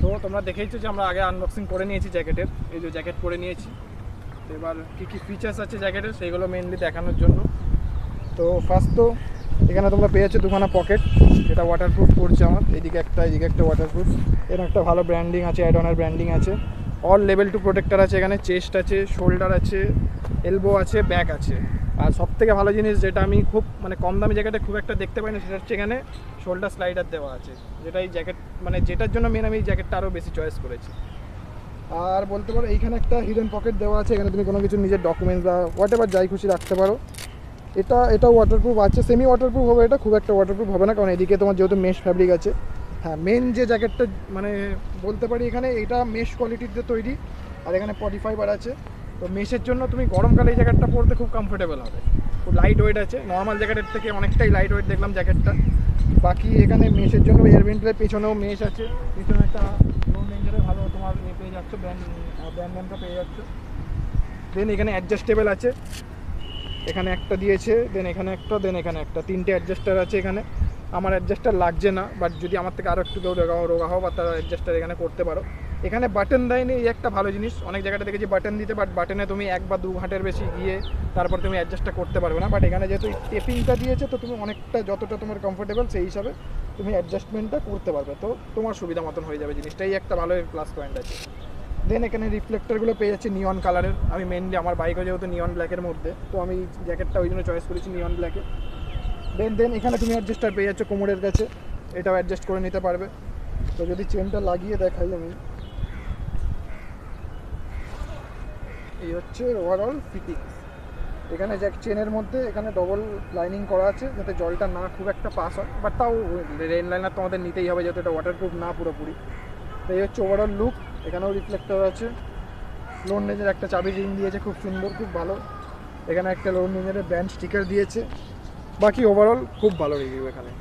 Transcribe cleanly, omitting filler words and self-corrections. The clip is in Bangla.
তো তোমরা দেখেইছো যে আমরা আগে আনবক্সিং করে নিয়েছি জ্যাকেটের, এই যে জ্যাকেট পরে নিয়েছি। তো এবার কী কী ফিচার্স আছে জ্যাকেটের সেইগুলো মেনলি দেখানোর জন্য। তো ফার্স্ট তো এখানে তোমরা পেয়ে যাচ্ছ দুখানা পকেট, যেটা ওয়াটারপ্রুফ করছে আমার, এইদিকে একটা ওয়াটারপ্রুফ। এর একটা ভালো ব্র্যান্ডিং আছে, অ্যাডনের ব্র্যান্ডিং আছে। অল লেভেল 2 প্রোটেক্টর আছে এখানে, চেস্ট আছে, শোল্ডার আছে, এলবো আছে, ব্যাক আছে। আর সবথেকে ভালো জিনিস যেটা আমি খুব মানে কম দামি জ্যাকেটে খুব একটা দেখতে পাই না, সেটা হচ্ছে এখানে শোল্ডার স্লাইডার দেওয়া আছে, যেটা এই জ্যাকেট মানে যেটার জন্য মেন আমি এই জ্যাকেটটা আরও বেশি চয়েস করেছি। আর বলতে পারো এইখানে একটা হিডেন পকেট দেওয়া আছে, এখানে তুমি কোনো কিছু নিজের ডকুমেন্টস বা হোয়াট এভার যাই খুশি রাখতে পারো। এটাও ওয়াটারপ্রুফ আছে, সেমি ওয়াটারপ্রুফ হবে, এটা খুব একটা ওয়াটারপ্রুফ হবে না, কারণ এদিকে তোমার যেহেতু মেশ ফ্যাব্রিক আছে। হ্যাঁ, মেন যে জ্যাকেটটা মানে বলতে পারি এখানে এটা মেশ কোয়ালিটিতে তৈরি, আর এখানে পলি ফাইবার আছে। তো মেশের জন্য তুমি গরমকালে এই জ্যাকেটটা পরতে খুব কমফোর্টেবল হবে, খুব লাইট ওয়েট আছে, নর্মাল জ্যাকেটের থেকে অনেকটাই লাইট ওয়েট দেখলাম জ্যাকেটটা। বাকি এখানে মেশের জন্য এয়ার ভেন্টিলের পেছনেও মেশ আছে, পেছনে একটা লোন রেঞ্জারের ভালো তোমার পেয়ে যাচ্ছ, ব্র্যান্ড নেমটা পেয়ে যাচ্ছ। দেন এখানে অ্যাডজাস্টেবল আছে, এখানে একটা দিয়েছে, দেন এখানে একটা, তিনটে অ্যাডজাস্টার আছে এখানে। আমার অ্যাডজাস্টার লাগছে না, বাট যদি আমার থেকে আরও একটু কেউ রোগা হও বা তারা অ্যাডজাস্টার এখানে করতে পারো। এখানে বাটন দেয়নি, এই একটা ভালো জিনিস। অনেক জায়গাটা দেখেছি বাটন দিতে, বাট বাটনে তুমি 1 বা 2 ঘাটের বেশি গিয়ে তারপর তুমি অ্যাডজাস্টটা করতে পারবে না। বাট এখানে যেহেতু টেপিংটা দিয়েছে, তো তুমি অনেকটা যতটা তোমার কমফোর্টেবল সেই হিসাবে তুমি অ্যাডজাস্টমেন্টটা করতে পারবে, তো তোমার সুবিধা মতন হয়ে যাবে জিনিসটাই, একটা ভালো প্লাস পয়েন্ট আছে। দেন এখানে রিফ্লেক্টরগুলো পেয়ে যাচ্ছে নিয়ন কালারের। আমি মেনলি আমার বাইকও যেহেতু নিয়ন ব্ল্যাকের মধ্যে, তো আমি জ্যাকেটটা ওই জন্য চয়েস করেছি নিয়ন ব্ল্যাকে। দেন এখানে তুমি অ্যাডজাস্টার পেয়ে যাচ্ছ কোমরের কাছে, এটাও অ্যাডজাস্ট করে নিতে পারবে। তো যদি চেনটা লাগিয়ে দেখাই আমি, এই হচ্ছে ওভারঅল ফিটিংস। এখানে চেনের মধ্যে এখানে ডবল লাইনিং করা আছে, যাতে জলটা না খুব একটা পাস হয়, বাট তাও রেন লাইনার তোমাদের নিতেই হবে, যেহেতু এটা ওয়াটারপ্রুফ না পুরোপুরি। তো এই হচ্ছে ওভারঅল লুক। এখানেও রিফ্লেক্টর আছে, লোন রেঞ্জের একটা চাবি রিং দিয়েছে, খুব সুন্দর, খুব ভালো। এখানে একটা লোন রেঞ্জের ব্র্যান্ড স্টিকার দিয়েছে। বাকি ওভারঅল খুব ভালো রিভিউ এখানে।